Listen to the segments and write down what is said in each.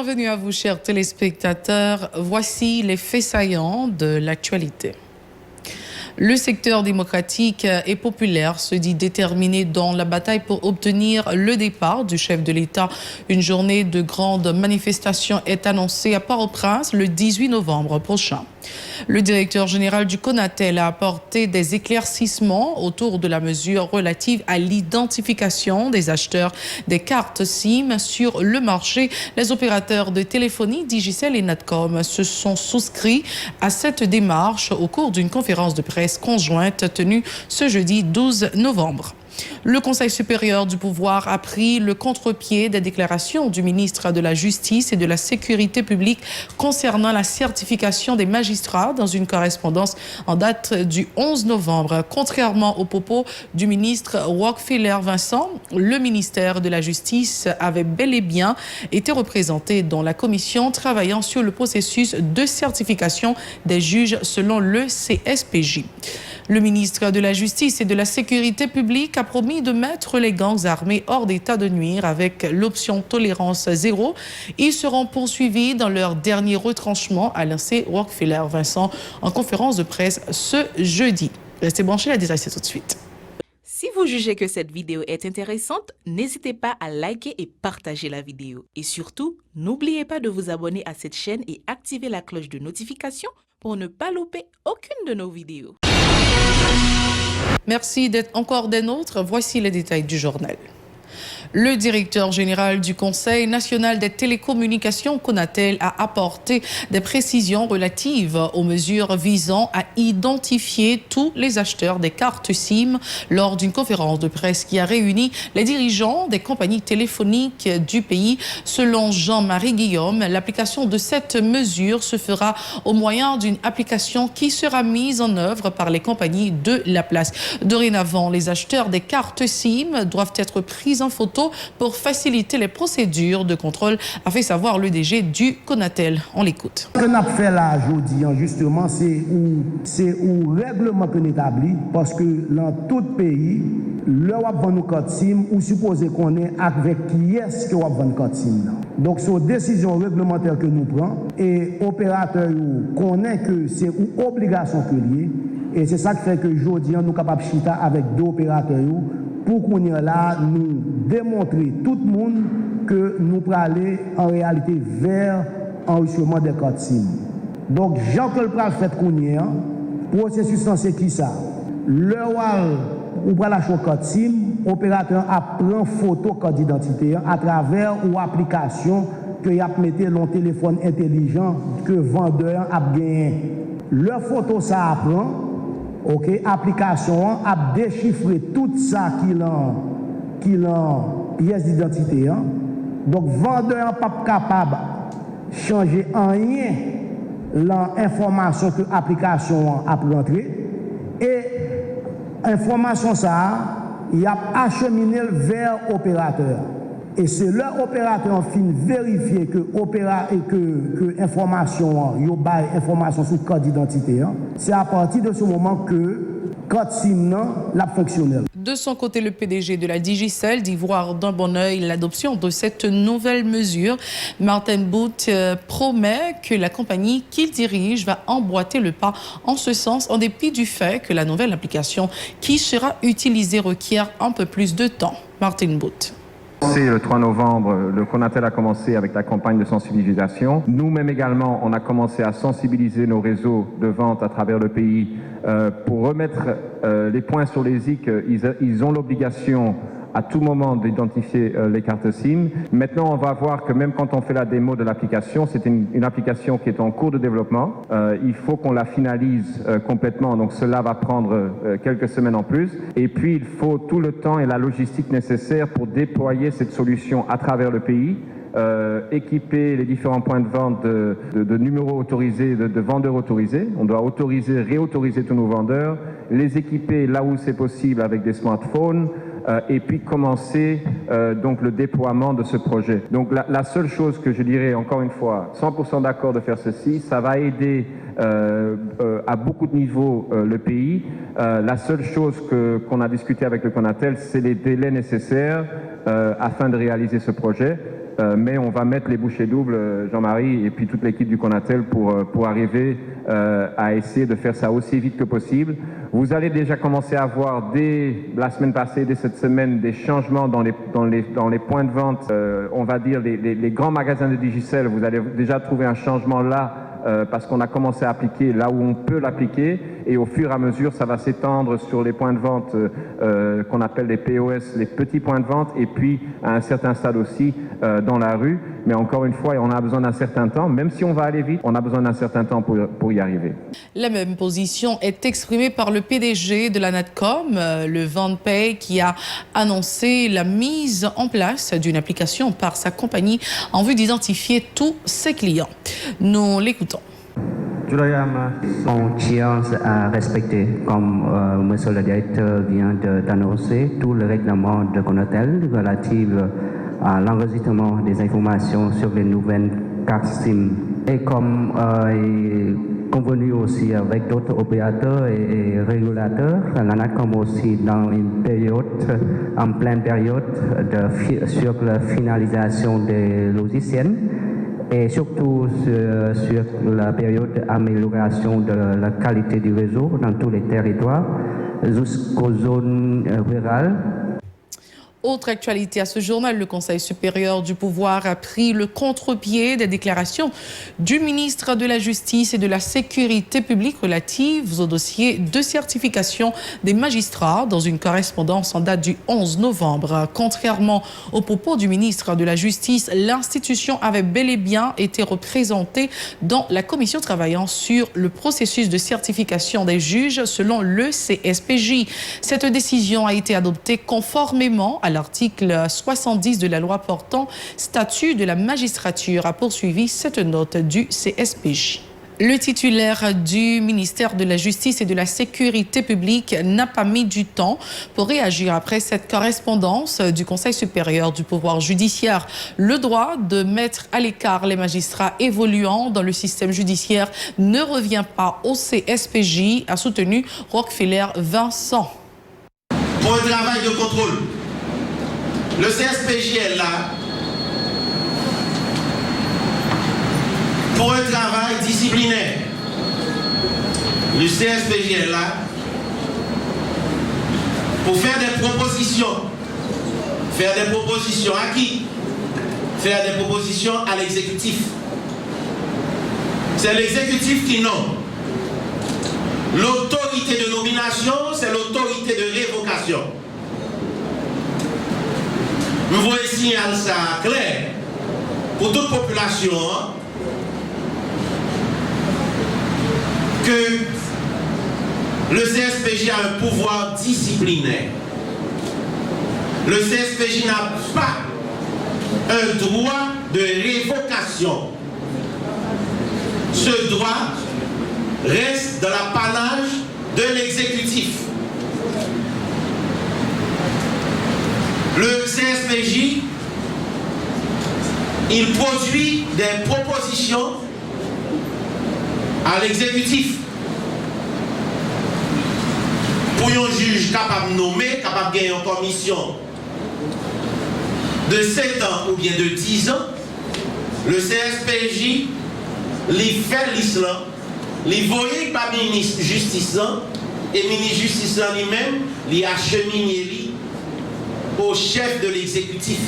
Bienvenue à vous, chers téléspectateurs. Voici les faits saillants de l'actualité. Le secteur démocratique et populaire se dit déterminé dans la bataille pour obtenir le départ du chef de l'État. Une journée de grande manifestation est annoncée à Port-au-Prince le 18 novembre prochain. Le directeur général du Conatel a apporté des éclaircissements autour de la mesure relative à l'identification des acheteurs des cartes SIM sur le marché. Les opérateurs de téléphonie, Digicel et Natcom se sont souscrits à cette démarche au cours d'une conférence de presse conjointe tenue ce jeudi 12 novembre. Le Conseil supérieur du pouvoir a pris le contre-pied des déclarations du ministre de la Justice et de la Sécurité publique concernant la certification des magistrats dans une correspondance en date du 11 novembre. Contrairement aux propos du ministre Rockefeller Vincent, le ministère de la Justice avait bel et bien été représenté dans la commission travaillant sur le processus de certification des juges selon le CSPJ. Le ministre de la Justice et de la Sécurité publique a promis de mettre les gangs armés hors d'état de nuire avec l'option tolérance zéro. Ils seront poursuivis dans leur dernier retranchement, a lancé Rockefeller Vincent en conférence de presse ce jeudi. Restez branchés, la détail c'est tout de suite. Si vous jugez que cette vidéo est intéressante, n'hésitez pas à liker et partager la vidéo. Et surtout, n'oubliez pas de vous abonner à cette chaîne et activer la cloche de notification pour ne pas louper aucune de nos vidéos. Merci d'être encore des nôtres. Voici les détails du journal. Le directeur général du Conseil national des télécommunications, Conatel, a apporté des précisions relatives aux mesures visant à identifier tous les acheteurs des cartes SIM lors d'une conférence de presse qui a réuni les dirigeants des compagnies téléphoniques du pays. Selon Jean-Marie Guillaume, l'application de cette mesure se fera au moyen d'une application qui sera mise en œuvre par les compagnies de la place. Dorénavant, les acheteurs des cartes SIM doivent être pris en photo pour faciliter les procédures de contrôle, a fait savoir le DG du Conatel. On l'écoute. Ce qu'on a fait là aujourd'hui, justement, c'est où règlement qu'on établit, parce que dans tout pays, le wap vend nous code SIM, ou supposé qu'on est avec qui est-ce que wap vend code SIM. Donc, c'est une décision réglementaire que nous prenons, et opérateur connaît que c'est une obligation que lié, et c'est ça qui fait que aujourd'hui, nous sommes capables de chita avec deux opérateurs pour qu'on ait là, nous démontrer tout le monde que nous pouvons aller en réalité vers l'enregistrement des cartes SIM. Donc, Jean-Claude Pral fait qu'on y est, processus c'est qui ça? Le ou pour la carte SIM, opérateur prend photo carte d'identité à travers ou application que y a mettez dans téléphone intelligent que vendeur a gagné. Le photo ça apprend. OK, application a déchiffré tout ça qui l'en pièce d'identité. Donc, vendeur n'est pas capable de changer en rien l'information que l'application a rentrée. Et l'information, ça, il a acheminé vers l'opérateur. Et c'est leur opérateur fin vérifier que information, information sur le code d'identité. C'est à partir de ce moment que code SIM l'a fonctionnel. De son côté, le PDG de la Digicel dit voir d'un bon œil l'adoption de cette nouvelle mesure. Martin Booth promet que la compagnie qu'il dirige va emboîter le pas en ce sens, en dépit du fait que la nouvelle application qui sera utilisée requiert un peu plus de temps. Martin Booth. Le 3 novembre, le Conatel a commencé avec la campagne de sensibilisation. Nous-mêmes également, on a commencé à sensibiliser nos réseaux de vente à travers le pays pour remettre les points sur les i qu'ils ont l'obligation à tout moment d'identifier les cartes SIM. Maintenant, on va voir que même quand on fait la démo de l'application, c'est une application qui est en cours de développement. Il faut qu'on la finalise complètement, donc cela va prendre quelques semaines en plus. Et puis, il faut tout le temps et la logistique nécessaire pour déployer cette solution à travers le pays. Équiper les différents points de vente de numéros autorisés, de vendeurs autorisés. On doit réautoriser tous nos vendeurs, les équiper là où c'est possible avec des smartphones, et puis commencer donc le déploiement de ce projet. Donc la seule chose que je dirais, encore une fois, 100% d'accord de faire ceci, ça va aider à beaucoup de niveaux le pays. La seule chose qu'on a discuté avec le Conatel, c'est les délais nécessaires afin de réaliser ce projet. mais on va mettre les bouchées doubles, Jean-Marie, et puis toute l'équipe du Conatel pour arriver à essayer de faire ça aussi vite que possible. Vous allez déjà commencer à voir dès la semaine passée, dès cette semaine, des changements dans les points de vente. On va dire les grands magasins de Digicel, vous allez déjà trouver un changement là, parce qu'on a commencé à appliquer là où on peut l'appliquer, et au fur et à mesure ça va s'étendre sur les points de vente qu'on appelle les POS, les petits points de vente, et puis à un certain stade aussi dans la rue. Mais encore une fois, on a besoin d'un certain temps, même si on va aller vite, on a besoin d'un certain temps pour y arriver. La même position est exprimée par le PDG de la Natcom, le VanPay, qui a annoncé la mise en place d'une application par sa compagnie en vue d'identifier tous ses clients. Nous l'écoutons. On tient à respecter, comme M. le directeur vient d'annoncer, tout le règlement de Conatel relatif à l'enregistrement des informations sur les nouvelles cartes SIM. Et comme convenu aussi avec d'autres opérateurs et régulateurs, la NATCOM aussi dans une période, en pleine période sur la finalisation des logiciels, et surtout sur la période d'amélioration de la qualité du réseau dans tous les territoires jusqu'aux zones rurales. Autre actualité à ce journal, le Conseil supérieur du pouvoir a pris le contre-pied des déclarations du ministre de la Justice et de la Sécurité publique relatives au dossier de certification des magistrats dans une correspondance en date du 11 novembre. Contrairement aux propos du ministre de la Justice, l'institution avait bel et bien été représentée dans la commission travaillant sur le processus de certification des juges selon le CSPJ. Cette décision a été adoptée conformément à l'article 70 de la loi portant statut de la magistrature, a poursuivi cette note du CSPJ. Le titulaire du ministère de la Justice et de la Sécurité publique n'a pas mis du temps pour réagir après cette correspondance du Conseil supérieur du pouvoir judiciaire. Le droit de mettre à l'écart les magistrats évoluant dans le système judiciaire ne revient pas au CSPJ, a soutenu Rockefeller Vincent. Pour un travail de contrôle, le CSPJ est là pour un travail disciplinaire. Le CSPJ est là pour faire des propositions. Faire des propositions à qui? Faire des propositions à l'exécutif. C'est l'exécutif qui nomme. L'autorité de nomination, c'est l'autorité de révocation. Nous voyons ici ça clair pour toute population que le CSPJ a un pouvoir disciplinaire. Le CSPJ n'a pas un droit de révocation. Ce droit reste dans l'apanage de l'exécutif. Le CSPJ, il produit des propositions à l'exécutif pour un juge capable de nommer, capable de gagner une commission de 7 ans ou bien de 10 ans. Le CSPJ, il fait l'islam, il voyait par ministre justice et ministre justice lui-même, il achemine au chef de l'exécutif.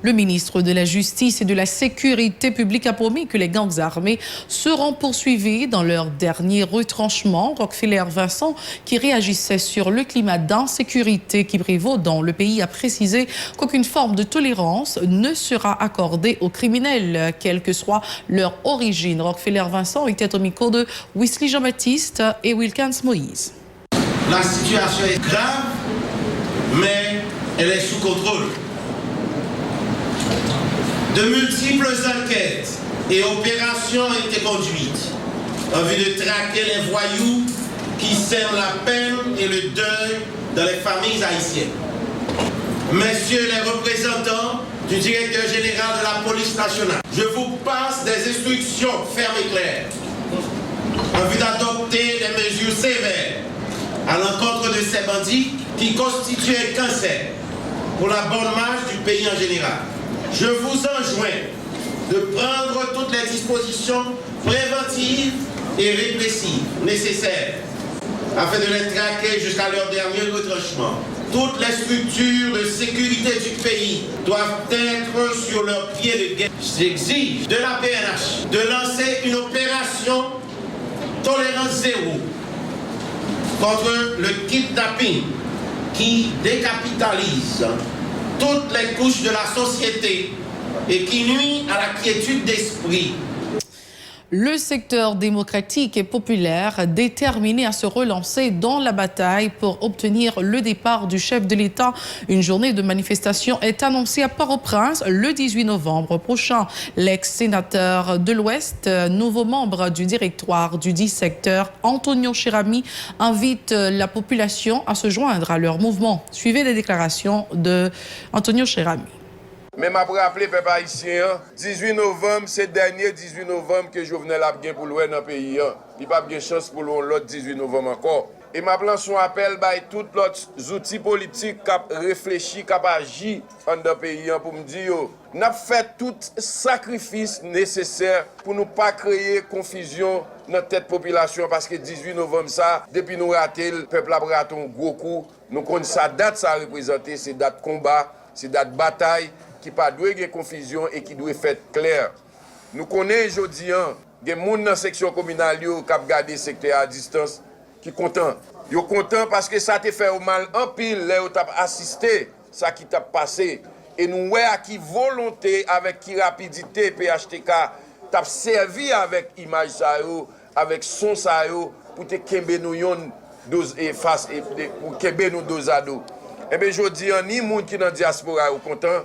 Le ministre de la Justice et de la Sécurité publique a promis que les gangs armés seront poursuivis dans leur dernier retranchement. Rockefeller Vincent, qui réagissait sur le climat d'insécurité qui prévaut dans le pays, a précisé qu'aucune forme de tolérance ne sera accordée aux criminels, quelle que soit leur origine. Rockefeller Vincent était au micro de Wesley Jean-Baptiste et Wilkins Moïse. La situation est grave, mais elle est sous contrôle. De multiples enquêtes et opérations ont été conduites en vue de traquer les voyous qui sèment la peine et le deuil dans les familles haïtiennes. Messieurs les représentants du directeur général de la police nationale, je vous passe des instructions fermes et claires en vue d'adopter des mesures sévères à l'encontre de ces bandits qui constituent un cancer pour la bonne marche du pays en général. je vous enjoins de prendre toutes les dispositions préventives et répressives nécessaires afin de les traquer jusqu'à leur dernier retranchement. Toutes les structures de sécurité du pays doivent être sur leurs pieds de guerre. J'exige de la PNH de lancer une opération tolérance zéro contre le kidnapping qui décapitalise toutes les couches de la société et qui nuit à la quiétude d'esprit. Le secteur démocratique et populaire déterminé à se relancer dans la bataille pour obtenir le départ du chef de l'État. Une journée de manifestation est annoncée à Port-au-Prince le 18 novembre prochain. L'ex-sénateur de l'Ouest, nouveau membre du directoire du 10 secteur, Antonio Cherami, invite la population à se joindre à leur mouvement. Suivez les déclarations de Antonio Cherami. Mais m'a rappelé, peuple haïtien, 18 novembre, c'est le dernier 18 novembre que Jovenel a bien pour l'ouest dans le pays. Il n'y a pas de chance pour l'autre 18 novembre encore. Et ma plan son appel à tous les outils politiques qui ont réfléchi, qui ont agi dans le pays pour me dire, nous avons fait tout sacrifice nécessaire pour ne pas créer confusion dans la tête de la population. Parce que 18 novembre, ça, depuis nous rater, le peuple a raté un gros coup. Nous connaissons sa date, ça représente, c'est date combat, c'est date bataille, qui pas doit avoir confusion et qui doit être clair. Nous connaissons aujourd'hui, il y a des gens dans la section communale qui ont gardé le secteur à distance, qui sont contents. Ils sont contents parce que ça te fait mal en pile, là où tu as assisté, ça qui t'a passé. Et nous voyons à qui volonté, avec qui rapidité, PHTK, t'a servi avec image, avec son, pour te kembe nous dose et face, pour kembe nous dose à dos. Et bien, je dis, ni les gens qui sont dans la diaspora sont contents,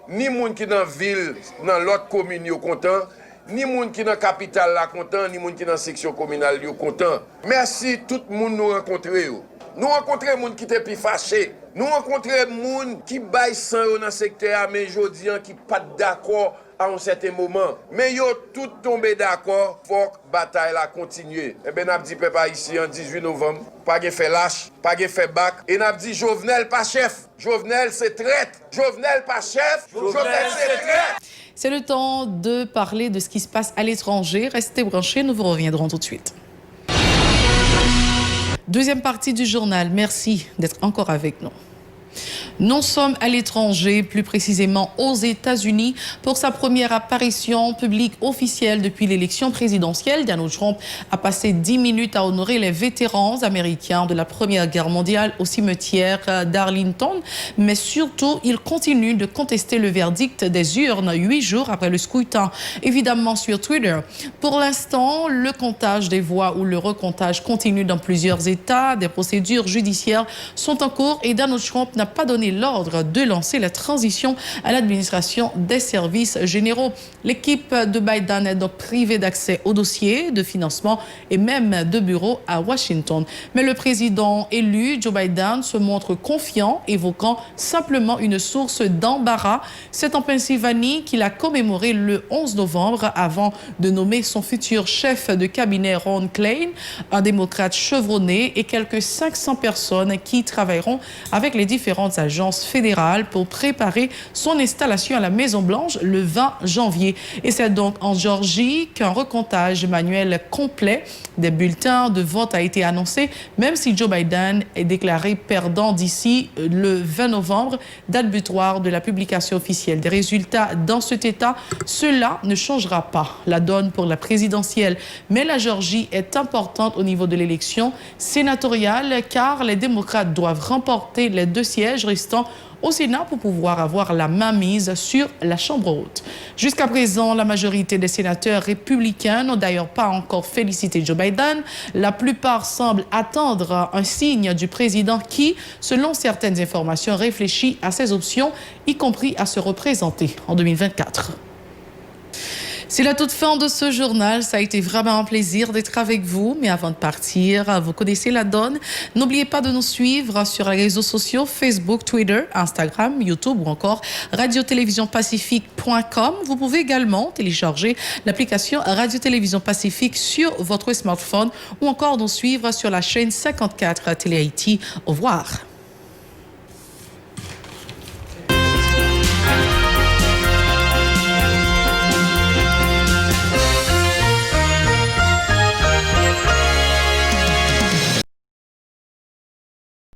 ni les gens qui sont dans la ville, dans l'autre commune sont contents, ni les gens qui sont dans la capitale sont contents, ni les gens qui sont dans la section communale sont contents. Merci tout le monde nous rencontrer. Nous rencontrons des gens qui étaient plus fâchés. Nous rencontrons des gens qui baillent sans dans le secteur, mais je dis qui ne sont pas d'accord à un certain moment. Mais ils ont tous tombé d'accord pour que la bataille continue. Et bien, nous avons dit, papa, ici, en 18 novembre, pas de fait lâche, pas de fait bac. Et nous avons dit, Jovenel, pas chef. Jovenel, c'est traître. Jovenel, pas chef. Jovenel, c'est traître. C'est le temps de parler de ce qui se passe à l'étranger. Restez branchés, nous vous reviendrons tout de suite. Deuxième partie du journal. Merci d'être encore avec nous. Nous sommes à l'étranger, plus précisément aux États-Unis, pour sa première apparition publique officielle depuis l'élection présidentielle. Donald Trump a passé 10 minutes à honorer les vétérans américains de la Première Guerre mondiale au cimetière d'Arlington. Mais surtout, il continue de contester le verdict des urnes 8 jours après le scrutin. Évidemment sur Twitter. Pour l'instant, le comptage des voix ou le recomptage continue dans plusieurs États. Des procédures judiciaires sont en cours et Donald Trump n'a pas donné l'ordre de lancer la transition à l'administration des services généraux. L'équipe de Biden est donc privée d'accès au dossier de financement et même de bureaux à Washington. Mais le président élu, Joe Biden, se montre confiant, évoquant simplement une source d'embarras. C'est en Pennsylvanie qu'il a commémoré le 11 novembre avant de nommer son futur chef de cabinet Ron Klain, un démocrate chevronné, et quelques 500 personnes qui travailleront avec les différentes agences fédérales pour préparer son installation à la Maison-Blanche le 20 janvier. Et c'est donc en Géorgie qu'un recomptage manuel complet des bulletins de vote a été annoncé, même si Joe Biden est déclaré perdant d'ici le 20 novembre, date butoir de la publication officielle des résultats dans cet État. Cela ne changera pas la donne pour la présidentielle. Mais la Géorgie est importante au niveau de l'élection sénatoriale car les démocrates doivent remporter les 2 sièges restants au Sénat pour pouvoir avoir la main mise sur la Chambre haute. Jusqu'à présent, la majorité des sénateurs républicains n'ont d'ailleurs pas encore félicité Joe Biden. La plupart semblent attendre un signe du président qui, selon certaines informations, réfléchit à ses options, y compris à se représenter en 2024. C'est la toute fin de ce journal. Ça a été vraiment un plaisir d'être avec vous. Mais avant de partir, vous connaissez la donne. N'oubliez pas de nous suivre sur les réseaux sociaux Facebook, Twitter, Instagram, YouTube ou encore radio-télévision-pacifique.com. Vous pouvez également télécharger l'application Radio-Télévision Pacifique sur votre smartphone ou encore nous suivre sur la chaîne 54 Télé Haïti. Au revoir.